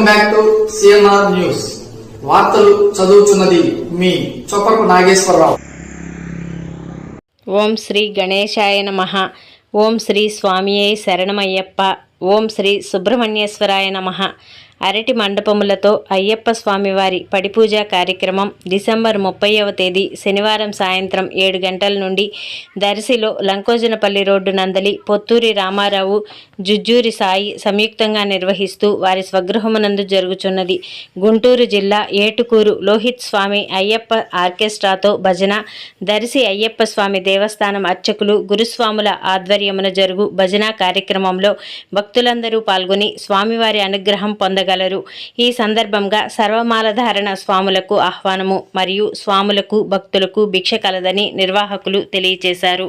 Welcome back to CNR news. వార్తలు చదువుతున్నది మీ చొప్పకు నాగేశ్వరరావు. ఓం శ్రీ గణేశాయ నమః. ఓం శ్రీ స్వామియే శరణమయ్యప్ప. ఓం శ్రీ సుబ్రహ్మణ్యేశ్వరాయ నమః. అరటి మండపములతో అయ్యప్ప స్వామివారి పడిపూజ కార్యక్రమం డిసెంబర్ 30వ తేదీ శనివారం సాయంత్రం 7 గంటల నుండి దర్శిలో లంకోజనపల్లి రోడ్డు నందలి పొత్తూరి రామారావు, జుజ్జూరి సాయి సంయుక్తంగా నిర్వహిస్తూ వారి స్వగృహమునందు జరుగుచున్నది. గుంటూరు జిల్లా ఏటుకూరు లోహిత్ స్వామి అయ్యప్ప ఆర్కెస్ట్రాతో భజన, దర్శి అయ్యప్ప స్వామి దేవస్థానం అర్చకులు గురుస్వాముల ఆధ్వర్యమున జరుగు భజన కార్యక్రమంలో భక్తులందరూ పాల్గొని స్వామివారి అనుగ్రహం పొందగలరు. ఈ సందర్భంగా సర్వమాలధారణ స్వాములకు ఆహ్వానము మరియు స్వాములకు భక్తులకు భిక్ష కలదని నిర్వాహకులు తెలియజేశారు.